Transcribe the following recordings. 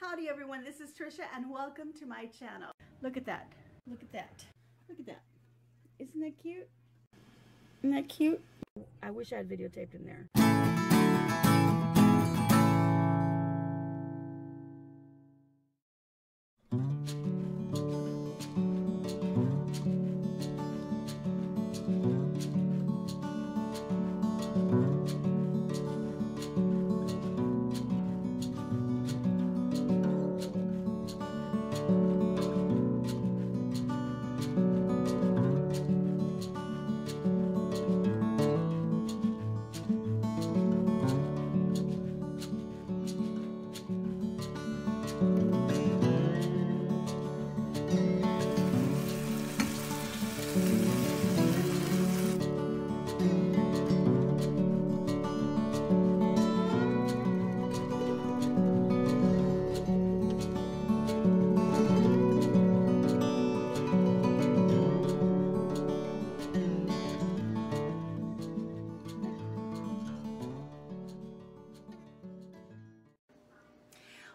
Howdy everyone, this is Trisha and welcome to my channel. Look at that, look at that, look at that. Isn't that cute? Isn't that cute? I wish I had videotaped in there.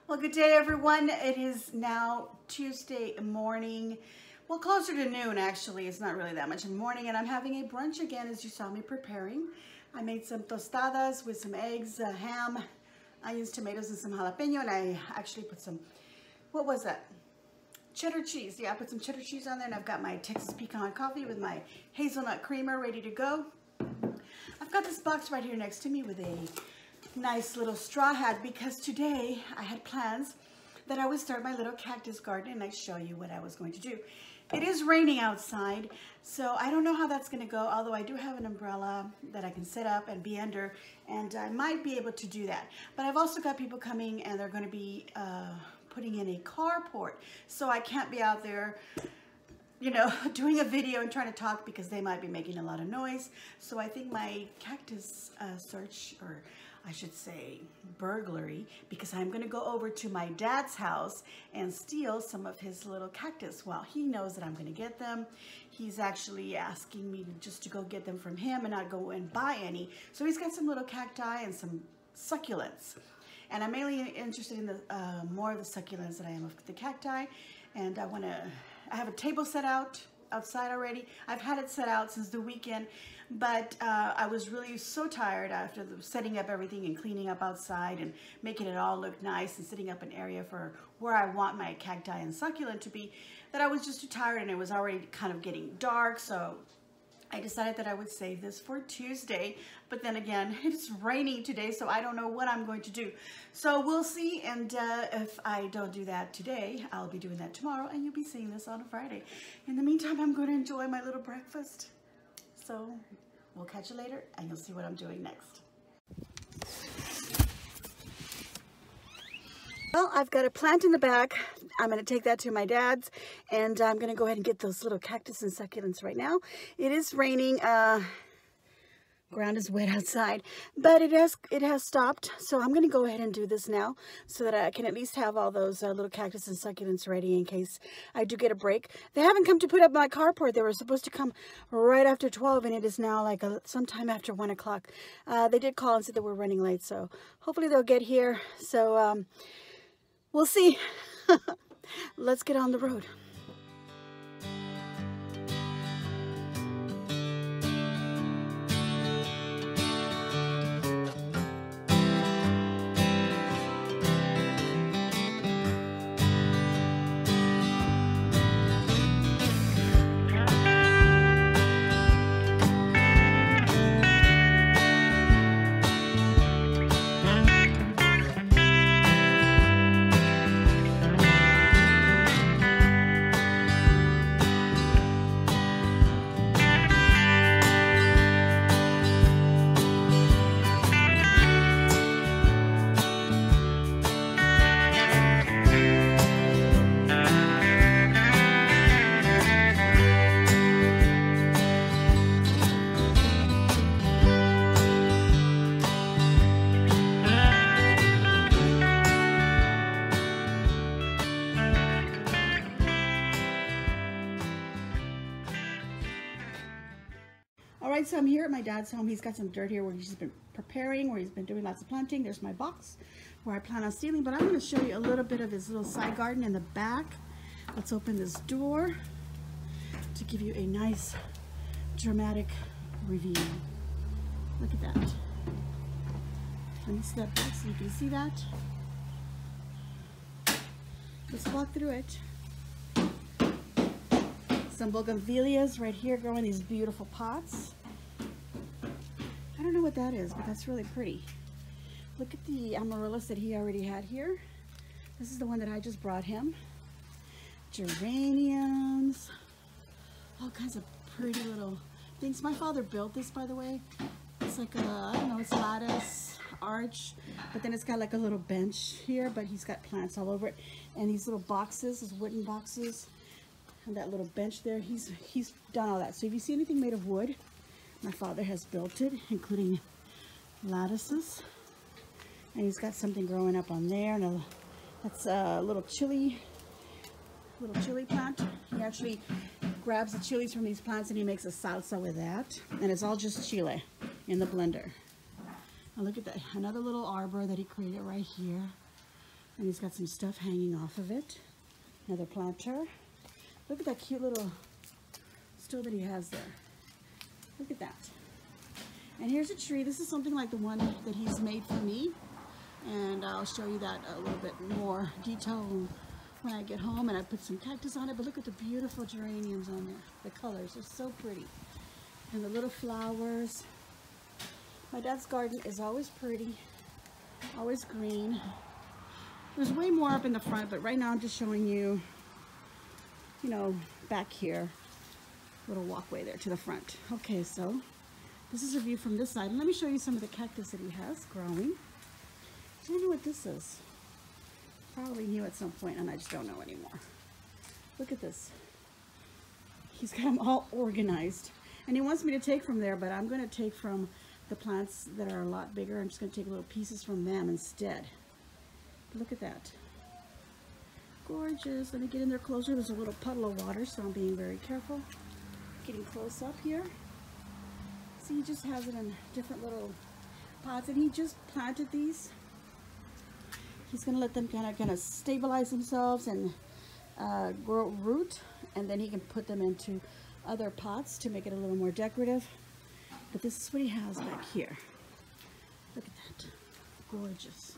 Well, good day everyone. It is now Tuesday morning. Well, closer to noon actually. It's not really that much in the morning, and I'm having a brunch again as you saw me preparing. I made some tostadas with some eggs, ham, onions, tomatoes, and some jalapeno, and I actually put some, what was that? Cheddar cheese. Yeah, I put some cheddar cheese on there, and I've got my Texas pecan coffee with my hazelnut creamer ready to go. I've got this box right here next to me with a nice little straw hat because today I had plans that I would start my little cactus garden and I'd show you what I was going to do. It is raining outside, so I don't know how that's going to go, although I do have an umbrella that I can set up and be under, and I might be able to do that. But I've also got people coming and they're going to be putting in a carport, so I can't be out there, you know, doing a video and trying to talk because they might be making a lot of noise. So I think my cactus search, or I should say burglary, because I'm going to go over to my dad's house and steal some of his little cactus. Well, he knows that I'm going to get them. He's actually asking me just to go get them from him and not go and buy any. So he's got some little cacti and some succulents. And I'm mainly interested in the more of the succulents than I am of the cacti. And I have a table set out outside already. I've had it set out since the weekend, but I was really so tired after setting up everything and cleaning up outside and making it all look nice and setting up an area for where I want my cacti and succulent to be, that I was just too tired, and it was already kind of getting dark. So I decided that I would save this for Tuesday, but then again, it's raining today, so I don't know what I'm going to do. So we'll see, and if I don't do that today, I'll be doing that tomorrow, and you'll be seeing this on a Friday. In the meantime, I'm going to enjoy my little breakfast. So we'll catch you later, and you'll see what I'm doing next. Well, I've got a plant in the back. I'm going to take that to my dad's, and I'm going to go ahead and get those little cactus and succulents right now. It is raining. Ground is wet outside, but it has stopped. So I'm going to go ahead and do this now so that I can at least have all those little cactus and succulents ready in case I do get a break. They haven't come to put up my carport. They were supposed to come right after 12, and it is now like sometime after 1 o'clock. They did call and said that we're running late, so hopefully they'll get here. So we'll see. Let's get on the road. right, so I'm here at my dad's home. He's got some dirt here where he's been preparing, where he's been doing lots of planting. There's my box where I plan on stealing, but I'm going to show you a little bit of his little side garden in the back. Let's open this door to give you a nice dramatic review. Look at that. Let me step back so you can see that. Let's walk through it. Some bougainvilleas right here growing these beautiful pots. I don't know what that is, but that's really pretty. Look at the amaryllis that he already had here. This is the one that I just brought him. Geraniums. All kinds of pretty little things. My father built this, by the way. It's like a, I don't know, it's lattice, arch, but then it's got like a little bench here, but he's got plants all over it. And these little boxes, these wooden boxes, and that little bench there, he's done all that. So if you see anything made of wood, my father has built it, including lattices. And he's got something growing up on there. And that's a little chili plant. He actually grabs the chilies from these plants and he makes a salsa with that. And it's all just chile in the blender. Now look at that, another little arbor that he created right here. And he's got some stuff hanging off of it. Another planter. Look at that cute little stool that he has there. Look at that. And here's a tree. This is something like the one that he's made for me. And I'll show you that a little bit more detail when I get home. And I put some cactus on it. But look at the beautiful geraniums on there. The colors are so pretty. And the little flowers. My dad's garden is always pretty. Always green. There's way more up in the front. But right now I'm just showing you, you know, back here. Little walkway there to the front. Okay, so this is a view from this side. And let me show you some of the cactus that he has growing. I don't know what this is. Probably knew at some point and I just don't know anymore. Look at this. He's got them all organized. And he wants me to take from there, but I'm going to take from the plants that are a lot bigger. I'm just going to take little pieces from them instead. Look at that. Gorgeous. Let me get in there closer. There's a little puddle of water, so I'm being very careful. Getting close up here. See, he just has it in different little pots, and he just planted these. He's going to let them kind of stabilize themselves and grow root, and then he can put them into other pots to make it a little more decorative. But this is what he has back here. Look at that. Gorgeous.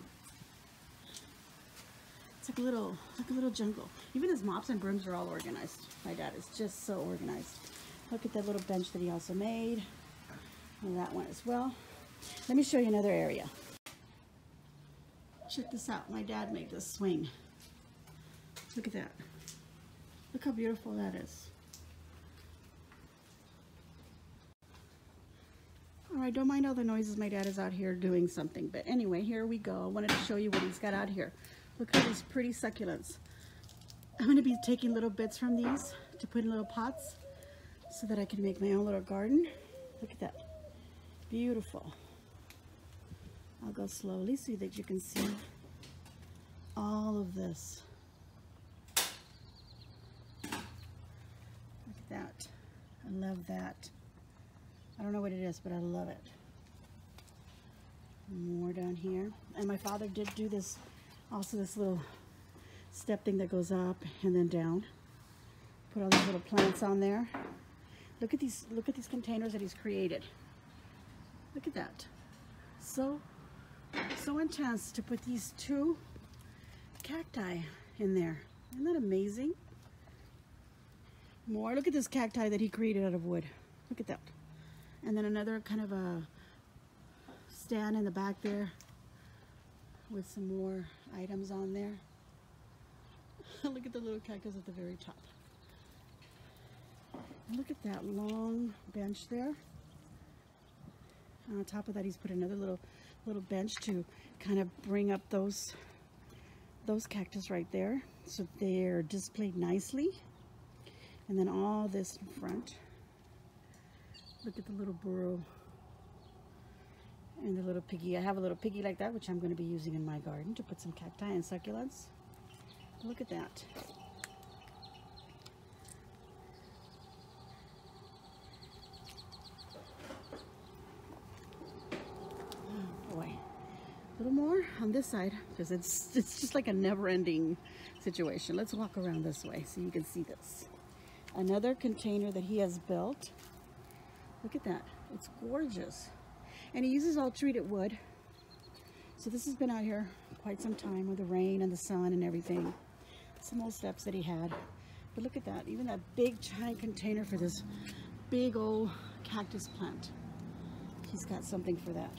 It's like a little jungle. Even his mops and brooms are all organized. My dad is just so organized. Look at that little bench that he also made. And that one as well. Let me show you another area. Check this out. My dad made this swing. Look at that. Look how beautiful that is. Alright, don't mind all the noises. My dad is out here doing something. But anyway, here we go. I wanted to show you what he's got out here. Look at these pretty succulents. I'm going to be taking little bits from these to put in little pots so that I can make my own little garden. Look at that. Beautiful. I'll go slowly so that you can see all of this. Look at that. I love that. I don't know what it is, but I love it. More down here. And my father did do this, also this little step thing that goes up and then down. Put all these little plants on there. Look at these containers that he's created. Look at that. So intense to put these two cacti in there. Isn't that amazing? More. Look at this cacti that he created out of wood. Look at that. And then another kind of a stand in the back there with some more items on there. Look at the little cactus at the very top. And look at that long bench there. On top of that, he's put another little bench to kind of bring up those cactus right there, so they're displayed nicely. And then all this in front. Look at the little burrow and the little piggy. I have a little piggy like that, which I'm going to be using in my garden to put some cacti and succulents. Look at that. Oh boy. little more on this side because it's just like a never-ending situation. Let's walk around this way so you can see this. Another container that he has built. Look at that. It's gorgeous. And he uses all treated wood. So this has been out here quite some time with the rain and the sun and everything. Some old steps that he had. But look at that. Even that big giant container for this big old cactus plant. He's got something for that.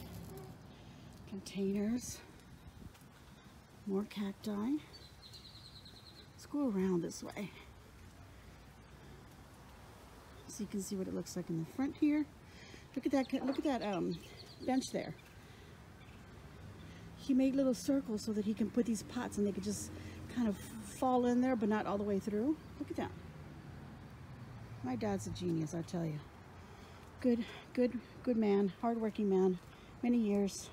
Containers. More cacti. Let's go around this way so you can see what it looks like in the front here. Look at that. Look at that bench there. He made little circles so that he can put these pots and they could just kind of fall in there, but not all the way through. Look at that. My dad's a genius, I tell you. Good man, hardworking man. Many years.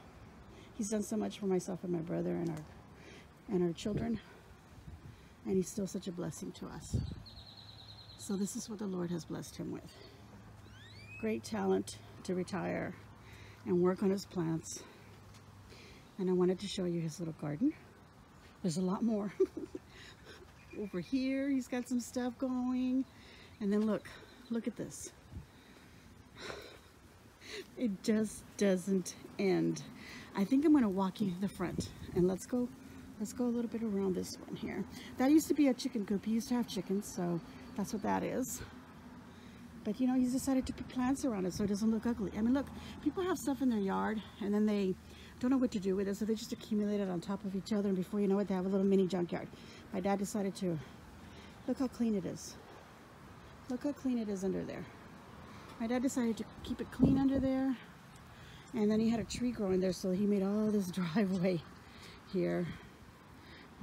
He's done so much for myself and my brother and our children. And he's still such a blessing to us. So this is what the Lord has blessed him with. Great talent to retire and work on his plants. And I wanted to show you his little garden. There's a lot more. Over here, he's got some stuff going. And then look at this. It just doesn't end. I think I'm gonna walk you to the front and let's go a little bit around this one here. That used to be a chicken coop. He used to have chickens, so that's what that is. But you know, he's decided to put plants around it so it doesn't look ugly. I mean, look, people have stuff in their yard and then they don't know what to do with it, so they just accumulate it on top of each other, and before you know it, they have a little mini junkyard. My dad decided to, look how clean it is. Look how clean it is under there. My dad decided to keep it clean under there, and then he had a tree growing there, so he made all this driveway here,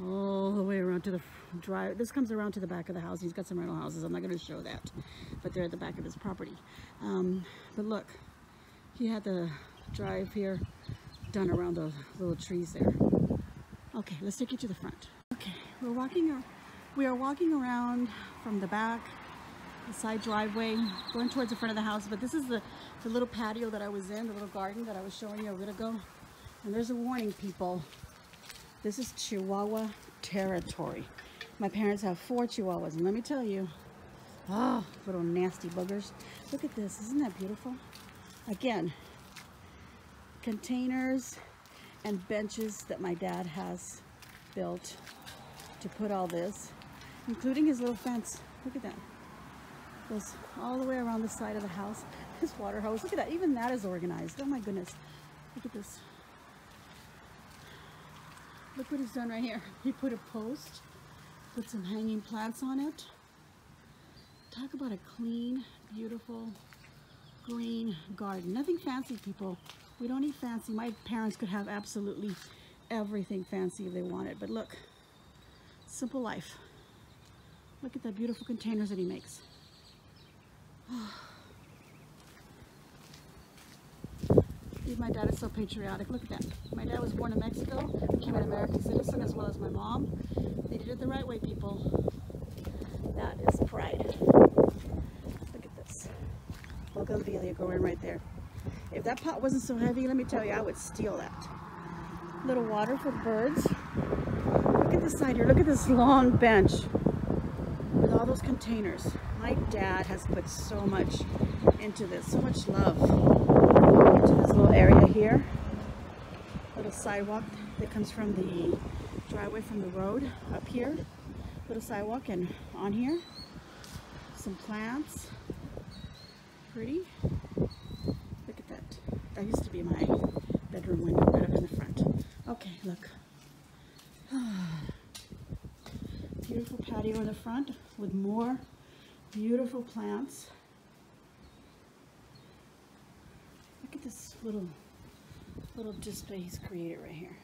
all the way around to the drive. This comes around to the back of the house. He's got some rental houses. I'm not going to show that, but they're at the back of his property. But look, he had the drive here done around those little trees there. Okay, let's take you to the front. Okay, we are walking around from the back, the side driveway, going towards the front of the house. But this is the little patio that I was in, the little garden that I was showing you a bit ago. And there's a warning, people. This is Chihuahua territory. My parents have 4 Chihuahuas, and let me tell you, oh, little nasty boogers. Look at this, isn't that beautiful? Again, containers and benches that my dad has built to put all this, including his little fence. Look at that. Goes all the way around the side of the house. His water hose. Look at that. Even that is organized. Oh my goodness. Look at this. Look what he's done right here. He put a post, put some hanging plants on it. Talk about a clean, beautiful, green garden. Nothing fancy, people. We don't need fancy. My parents could have absolutely everything fancy if they wanted, but look, simple life. Look at the beautiful containers that he makes. My dad is so patriotic. Look at that. My dad was born in Mexico, became an American citizen as well as my mom. They did it the right way, people. That is pride. Look at this. Bougainvillea growing right there. If that pot wasn't so heavy, let me tell you, I would steal that. Little water for birds. Look at this side here. Look at this long bench with all those containers. My dad has put so much into this, so much love into this little area here. Little sidewalk that comes from the driveway from the road up here. Little sidewalk, and on here, some plants. Pretty. Look at that. That used to be my bedroom window right up in the front. Okay, look. Beautiful patio in the front with more beautiful plants. Look at this little display he's created right here.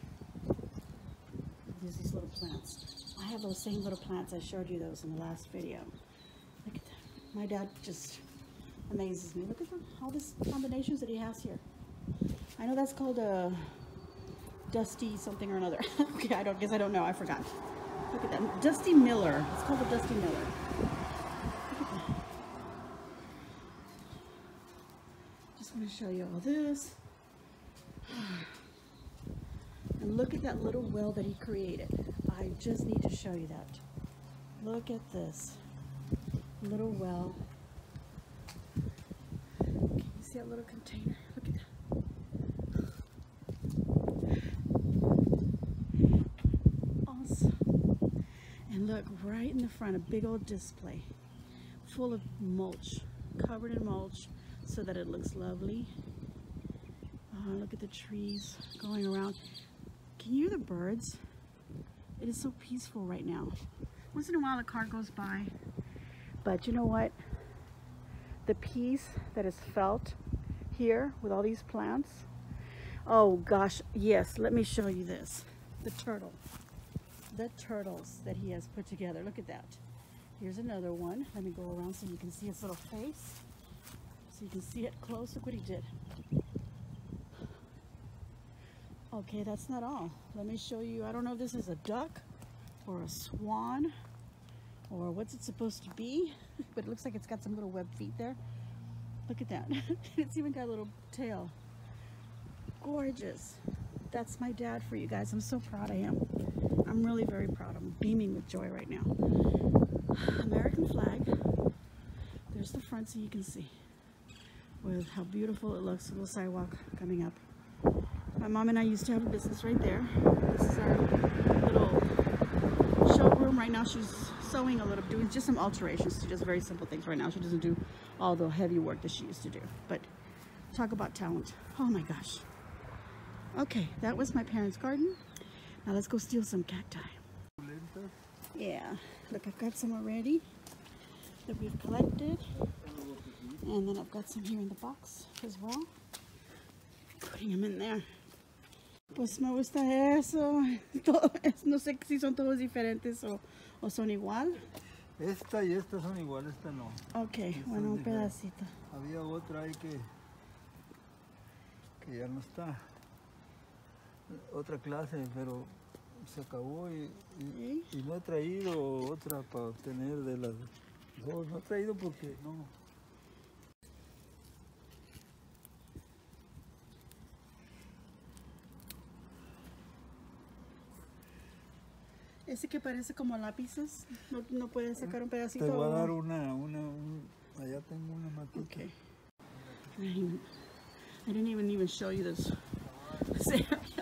There's these little plants. I have those same little plants. I showed you those in the last video. Look at that. My dad just amazes me. Look at all these combinations that he has here. I know that's called a Dusty something or another. Okay, I don't know. I forgot. Look at that. Dusty Miller. It's called a Dusty Miller. Look at that. Just want to show you all this. And look at that little well that he created. I just need to show you that. Look at this little well. Can you see that little container? Look at that. Awesome. And look, right in the front, a big old display full of mulch, covered in mulch so that it looks lovely. Look at the trees going around. Can you hear the birds? It is so peaceful right now. Once in a while a car goes by, but you know what? The peace that is felt here with all these plants. Oh gosh, yes, let me show you this. The turtle. The turtles that he has put together. Look at that. Here's another one. Let me go around so you can see his little face. So you can see it close. Look what he did. Okay, that's not all. Let me show you. I don't know if this is a duck or a swan or what's it supposed to be, but it looks like it's got some little webbed feet there. Look at that. It's even got a little tail. Gorgeous. That's my dad for you guys. I'm so proud of him. I'm really very proud. I'm beaming with joy right now. American flag. There's the front so you can see with how beautiful it looks. A little sidewalk coming up. My mom and I used to have a business right there. This is our little showroom. Right now she's sewing a little, doing just some alterations. She does very simple things right now. She doesn't do all the heavy work that she used to do. But talk about talent. Oh my gosh. Okay, that was my parents' garden. Now let's go steal some cacti. Yeah, look, I've got some already that we've collected. And then I've got some here in the box as well. Putting them in there. Pues me gusta eso. No sé si son todos diferentes o son igual. Esta y esta son igual, esta no. Ok, bueno, un pedacito. Había otra ahí que ya no está. Otra clase, pero se acabó y no he traído otra para obtener de las dos. No he traído porque no. Ese que parece como lápices, no puedes sacar un pedacito. Te voy a dar allá tengo una matita. Okay. I didn't even show you this.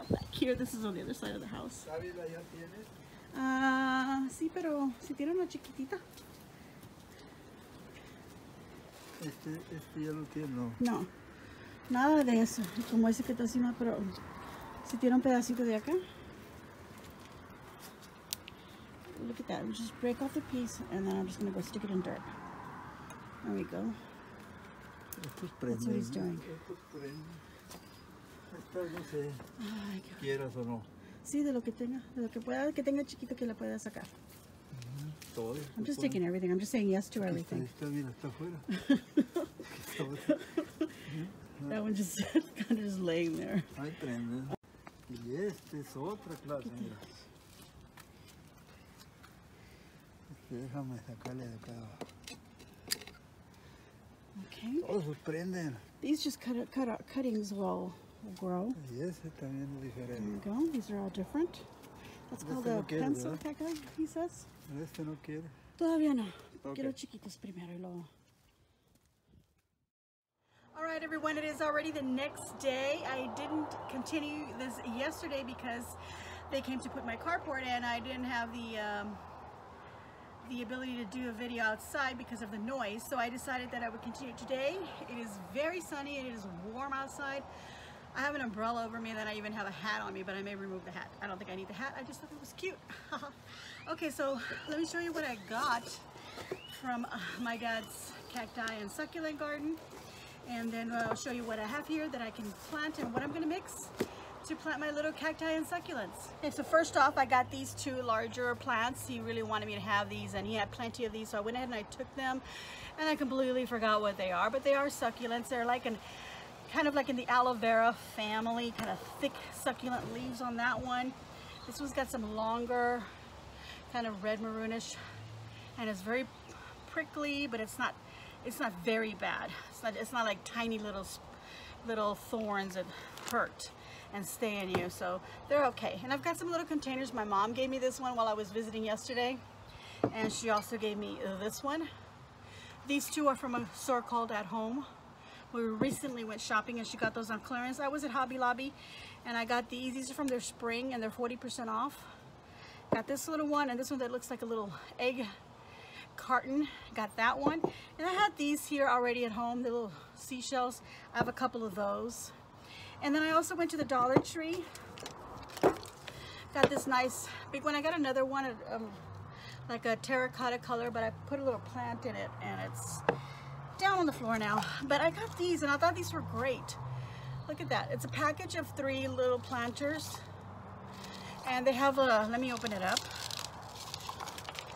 Back here, this is on the other side of the house. ¿Sábila ya tienes? Sí, pero si tiene una chiquitita. Este ya lo tiene, ¿no? No, nada de eso. Como ese que está encima, pero si tiene un pedacito de acá. Look at that. We just break off the piece and then I'm just going to go stick it in dirt. There we go. That's what he's doing. Estas no sé, quieras o no. Sí, de lo que pueda, que tenga chiquito que la pueda sacar. Todo. I'm just taking everything. I'm just saying yes to everything. Mira, está afuera. That one just kind of just laying there. Ahí prende. Y este es otra clase, mira. Déjame sacarle de acá. Okay. Todos se prenden. These just cuttings will grow. Y ese también es diferente. There you go. These are all different. That's called a pencil cacti, he says. Este no quiere. Todavía no. Quiero chiquitos primero y luego. All right, everyone, it is already the next day. I didn't continue this yesterday because they came to put my carport in. I didn't have the ability to do a video outside because of the noise, so I decided that I would continue today. It is very sunny and it is warm outside. I have an umbrella over me and then I even have a hat on me, but I may remove the hat. I don't think I need the hat. I just thought it was cute. Okay, so let me show you what I got from my dad's cacti and succulent garden, and then I'll show you what I have here that I can plant and what I'm going to mix to plant my little cacti and succulents. Okay, so first off, I got these two larger plants. He really wanted me to have these and he had plenty of these, so I went ahead and I took them and I completely forgot what they are, but they are succulents. They're like kind of like in the aloe vera family, kind of thick succulent leaves on that one. This one's got some longer kind of red maroonish and it's very prickly, but it's not very bad. It's not like tiny little thorns that hurt. and stay in you, so they're okay. And I've got some little containers. My mom gave me this one while I was visiting yesterday, and she also gave me this one. These two are from a store called At Home. We recently went shopping and she got those on clearance. I was at Hobby Lobby and I got these. These are from their spring and they're 40% off. Got this little one and this one that looks like a little egg carton. Got that one. And I had these here already at home, the little seashells. I have a couple of those. And then I also went to the Dollar Tree. Got this nice big one. I got another one, like a terracotta color, but I put a little plant in it and it's down on the floor now. But I got these and I thought these were great. Look at that. It's a package of 3 little planters and they have a, let me open it up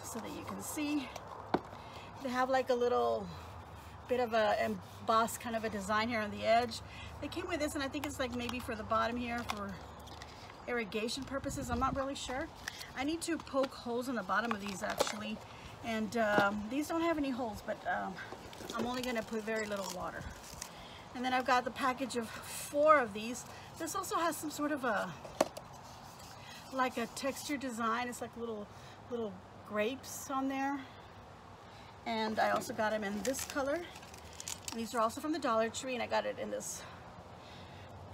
so that you can see. They have like a little bit of a embossed kind of a design here on the edge. They came with this and I think it's like maybe for the bottom here for irrigation purposes. I'm not really sure. I need to poke holes in the bottom of these actually, and these don't have any holes, but I'm only going to put very little water. And then I've got the package of 4 of these. This also has some sort of a like a texture design. It's like little grapes on there, and I also got them in this color. And these are also from the Dollar Tree, and I got it in this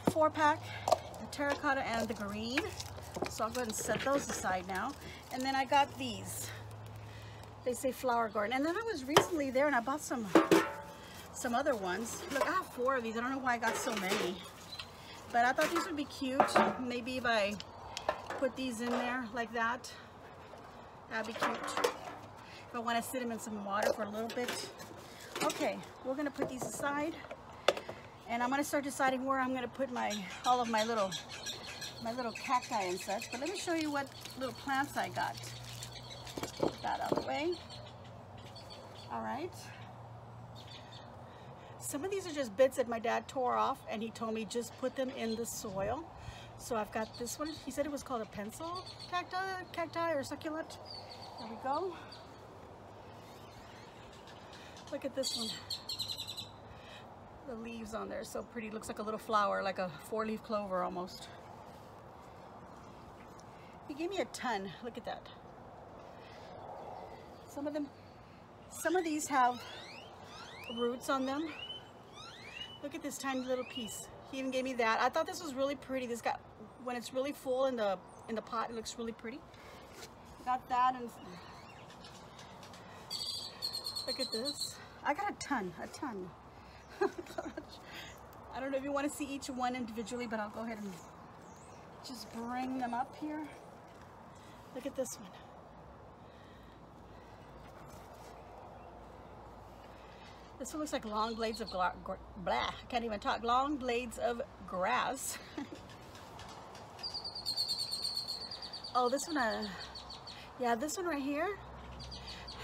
4-pack, the terracotta and the green. So I'll go ahead and set those aside now. And then I got these. They say flower garden. And then I was recently there and I bought some other ones. Look, I have 4 of these. I don't know why I got so many. But I thought these would be cute. Maybe if I put these in there like that, that'd be cute. If I want to sit them in some water for a little bit. Okay, we're going to put these aside. And I'm going to start deciding where I'm going to put all of my little cacti and such. But let me show you what little plants I got. Put that out of the way. All right. Some of these are just bits that my dad tore off and he told me just put them in the soil. So I've got this one. He said it was called a pencil cacti or succulent. There we go. Look at this one. The leaves on there, so pretty. Looks like a little flower, like a 4-leaf clover almost. He gave me a ton. Look at that. Some of these have roots on them. Look at this tiny little piece. He even gave me that. I thought this was really pretty. This got, when it's really full in the pot, it looks really pretty. Got that, and look at this. I got a ton. I don't know if you want to see each one individually, but I'll go ahead and just bring them up here. Look at this one. This one looks like long blades of I can't even talk. Long blades of grass. Oh, this one, yeah, this one right here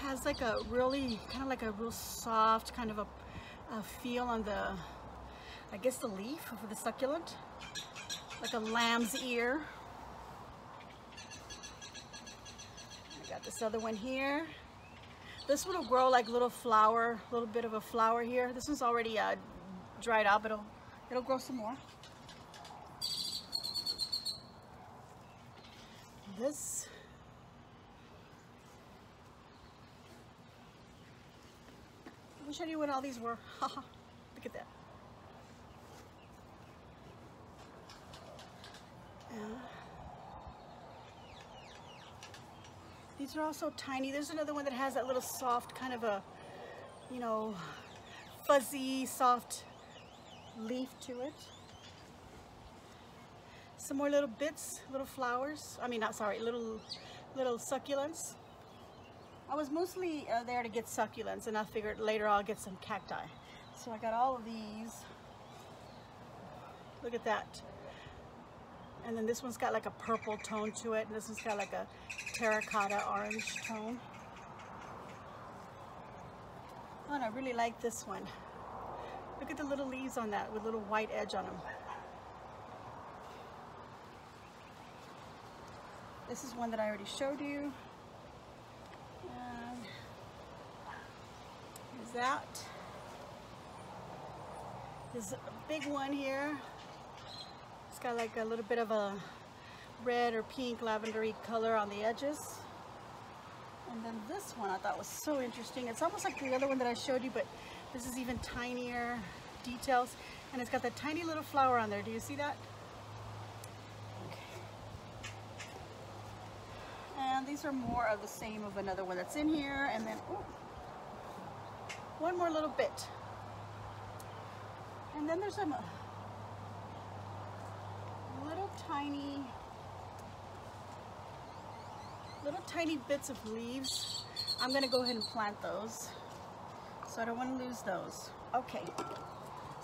has like a really, kind of like a real soft kind of a feel on the, I guess the leaf of the succulent, like a lamb's ear. I got this other one here. This one will grow like little flower, a little bit of a flower here. This one's already dried out, but it'll grow some more. This. Let me show you what all these were. Look at that. These are also tiny. There's another one that has that little soft kind of a, you know, fuzzy, soft leaf to it. Some more little bits, little flowers. I mean, not sorry, little succulents. I was mostly there to get succulents, and I figured later I'll get some cacti. So I got all of these. Look at that. And then this one's got like a purple tone to it, and this one's got like a terracotta orange tone. Oh, and I really like this one. Look at the little leaves on that with little white edge on them. This is one that I already showed you. And here's that. There's a big one here. It's got like a little bit of a red or pink lavendery color on the edges. And then this one I thought was so interesting. It's almost like the other one that I showed you, but this is even tinier details. And it's got that tiny little flower on there. Do you see that? Okay. And these are more of the same of another one that's in here. And then, ooh, one more little bit. And then there's some little tiny bits of leaves. I'm gonna go ahead and plant those, so I don't want to lose those. Okay,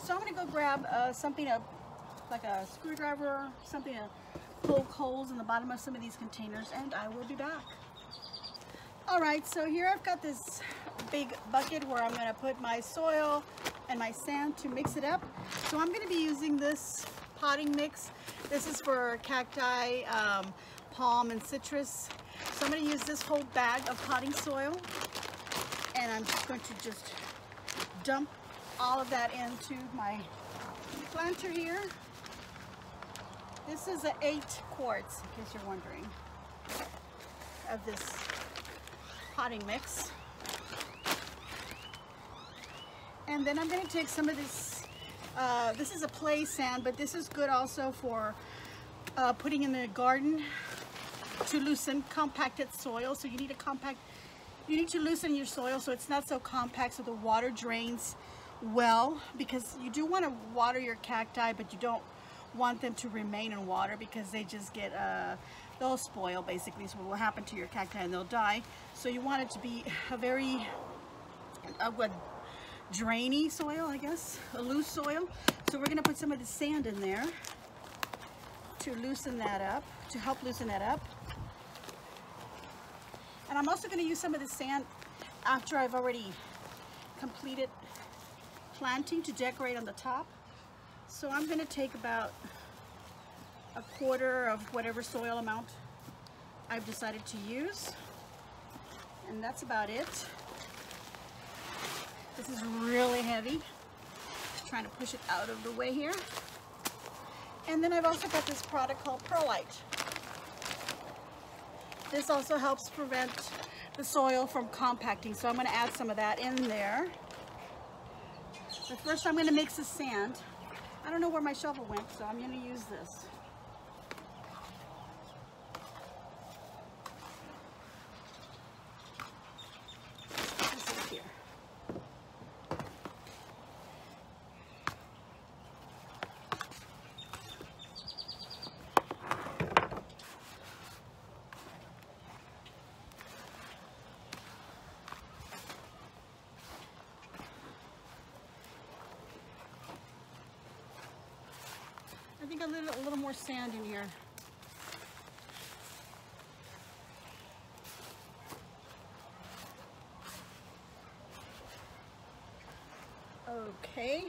so I'm gonna go grab something like a screwdriver, something to poke holes in the bottom of some of these containers, and I will be back. All right, so here I've got this big bucket where I'm gonna put my soil and my sand to mix it up. So I'm gonna be using this potting mix. This is for cacti, palm, and citrus. So I'm going to use this whole bag of potting soil, and I'm just going to dump all of that into my planter here. This is an 8 quarts, in case you're wondering, of this potting mix. And then I'm going to take some of this, this is a play sand, but this is good also for putting in the garden to loosen compacted soil. So you need to loosen your soil so it's not so compact, so the water drains well, because you do want to water your cacti, but you don't want them to remain in water because they just get they'll spoil basically. So what will happen to your cacti, and they'll die. So you want it to be a very drainy soil, I guess, a loose soil. So we're going to put some of the sand in there to loosen that up, to help loosen that up. And I'm also going to use some of the sand after I've already completed planting to decorate on the top. So I'm going to take about a quarter of whatever soil amount I've decided to use. And that's about it. This is really heavy. Just trying to push it out of the way here. And then I've also got this product called Perlite. This also helps prevent the soil from compacting, so I'm going to add some of that in there. But first I'm going to mix the sand. I don't know where my shovel went, so I'm going to use this. This is here. I think a little more sand in here. Okay,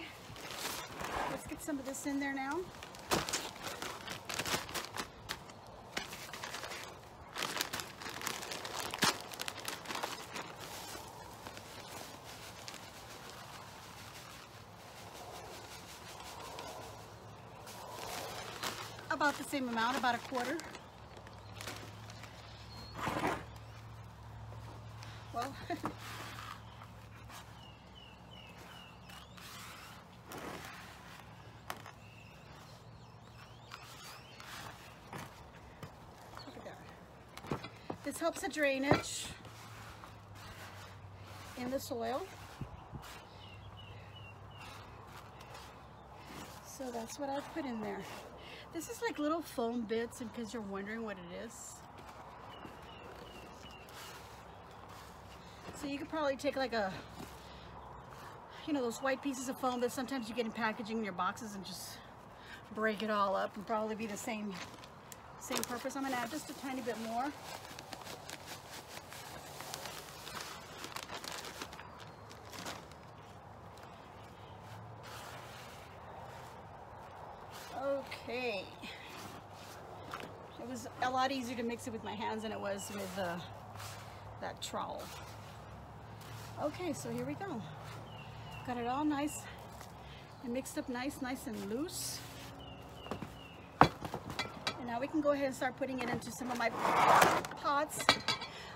let's get some of this in there now. About the same amount, about a quarter. Well, look at that. This helps the drainage in the soil. So that's what I put in there. This is like little foam bits, in case you're wondering what it is. So you could probably take like a, you know, those white pieces of foam that sometimes you get in packaging in your boxes and just break it all up and probably be the same purpose. I'm gonna add just a tiny bit more. Okay, it was a lot easier to mix it with my hands than it was with that trowel. Okay, so here we go. Got it all nice and mixed up nice and loose. Now we can go ahead and start putting it into some of my pots.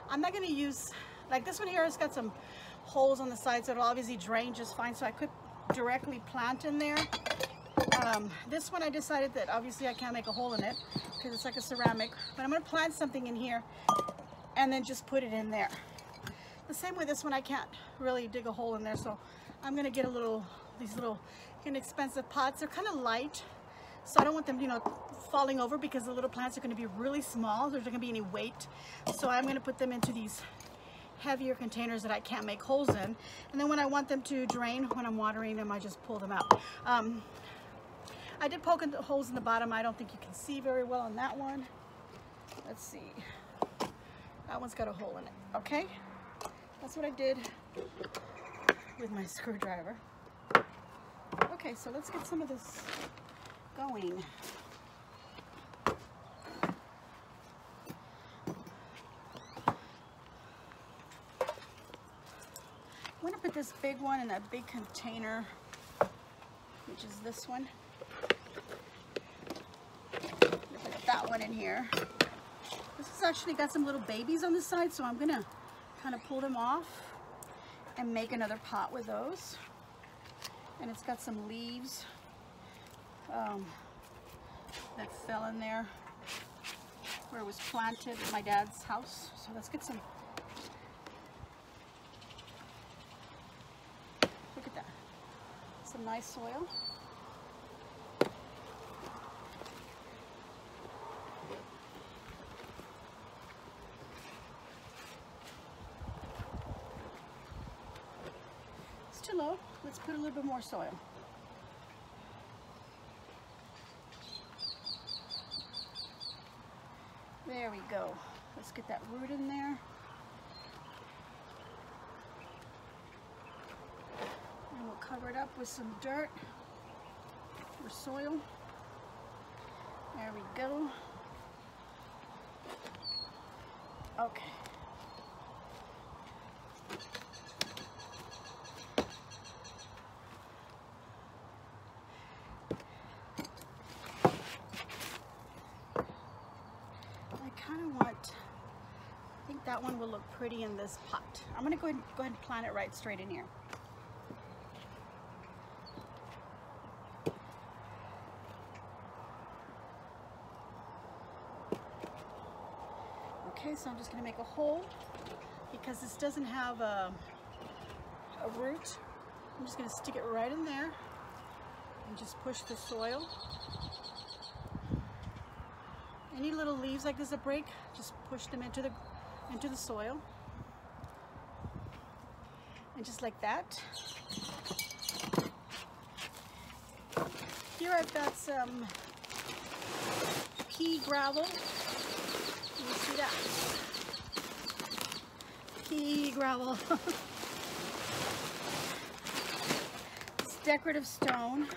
I'm not going to use, like this one here has got some holes on the side, so it'll obviously drain just fine, so I could directly plant in there. This one I decided that obviously I can't make a hole in it because it's like a ceramic, but I'm going to plant something in here and then just put it in there. The same way this one, I can't really dig a hole in there, so I'm going to get these little inexpensive pots. They're kind of light, so I don't want them, you know, falling over because the little plants are going to be really small. There's not going to be any weight, so I'm going to put them into these heavier containers that I can't make holes in, and then when I want them to drain, when I'm watering them, I just pull them out. I did poke holes in the bottom. I don't think you can see very well on that one. Let's see. That one's got a hole in it. Okay, that's what I did with my screwdriver. Okay, so let's get some of this going. I'm going to put this big one in that big container, which is this one. Put that one in here. This has actually got some little babies on the side, so I'm going to kind of pull them off and make another pot with those. And it's got some leaves that fell in there where it was planted at my dad's house. So let's get some. Look at that. Some nice soil. It's too low. Let's put a little bit more soil. There we go. Let's get that root in there. And we'll cover it up with some dirt or soil. There we go. Okay. I think that one will look pretty in this pot. I'm going to go ahead and plant it right straight in here. Okay, so I'm just going to make a hole because this doesn't have a root. I'm just going to stick it right in there and just push the soil. Any little leaves like this that break, just push them into the soil. And just like that. Here I've got some pea gravel. You see that? Pea gravel. It's decorative stone.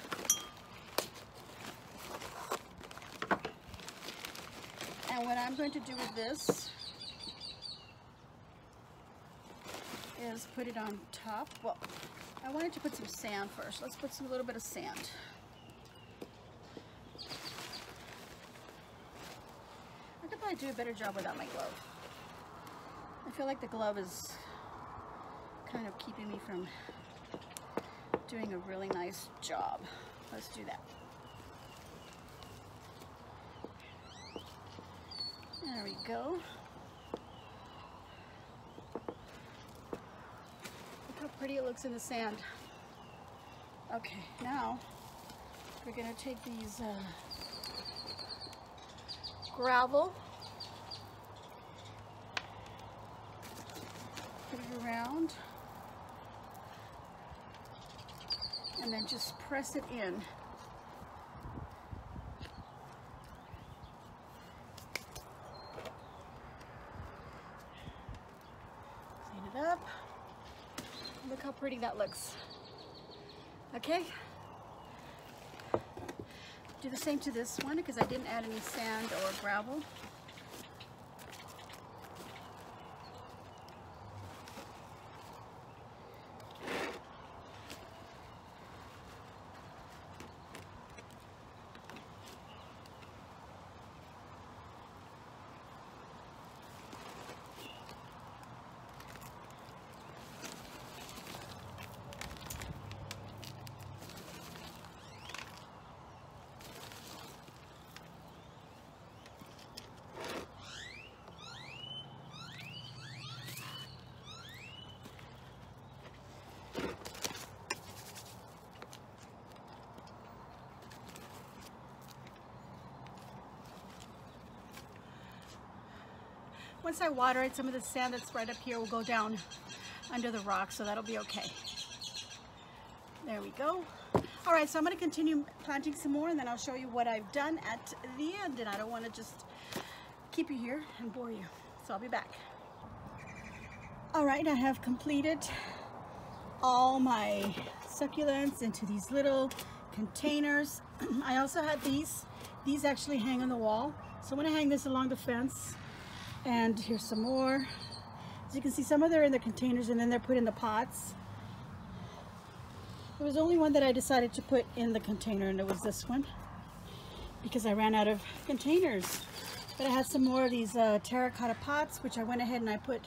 And what I'm going to do with this is put it on top. Well, I wanted to put some sand first. Let's put a little bit of sand. I could probably do a better job without my glove. I feel like the glove is kind of keeping me from doing a really nice job. Let's do that. There we go. Look how pretty it looks in the sand. Okay, now we're going to take these gravel, put it around, and then just press it in. Up. Look how pretty that looks. Okay. Do the same to this one because I didn't add any sand or gravel. once I water it, some of the sand that's right up here will go down under the rock, so that'll be okay. There we go. All right, so I'm going to continue planting some more, and then I'll show you what I've done at the end, and I don't want to just keep you here and bore you, so I'll be back. All right, I have completed all my succulents into these little containers. I also had these actually hang on the wall, so I'm going to hang this along the fence. And here's some more. As you can see, some of them are in the containers and then they're put in the pots. There was only one that I decided to put in the container, and it was this one because I ran out of containers. But I had some more of these terracotta pots, which I went ahead and I put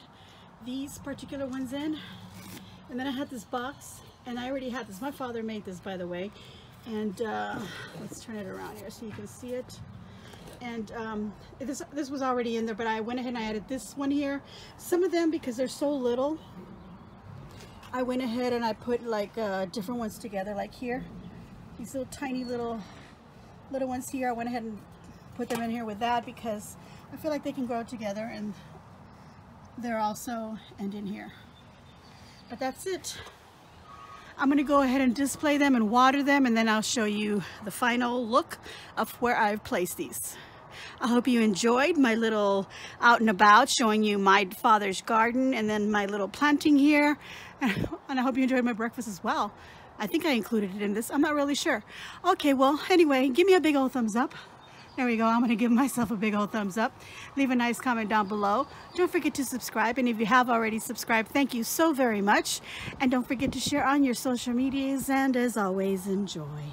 these particular ones in. And then I had this box, and I already had this. My father made this, by the way. And let's turn it around here so you can see it. And this was already in there, but I went ahead and I added this one here. Some of them, because they're so little, I went ahead and I put like different ones together, like here. These little tiny little ones here, I went ahead and put them in here with that because I feel like they can grow together, and they're also end in here. But that's it. I'm going to go ahead and display them and water them, and then I'll show you the final look of where I've placed these. I hope you enjoyed my little out and about showing you my father's garden and then my little planting here. And I hope you enjoyed my breakfast as well. I think I included it in this. I'm not really sure. Okay, well, anyway, give me a big old thumbs up. There we go. I'm going to give myself a big old thumbs up. Leave a nice comment down below. Don't forget to subscribe. And if you have already subscribed, thank you so very much. And don't forget to share on your social medias. And as always, enjoy.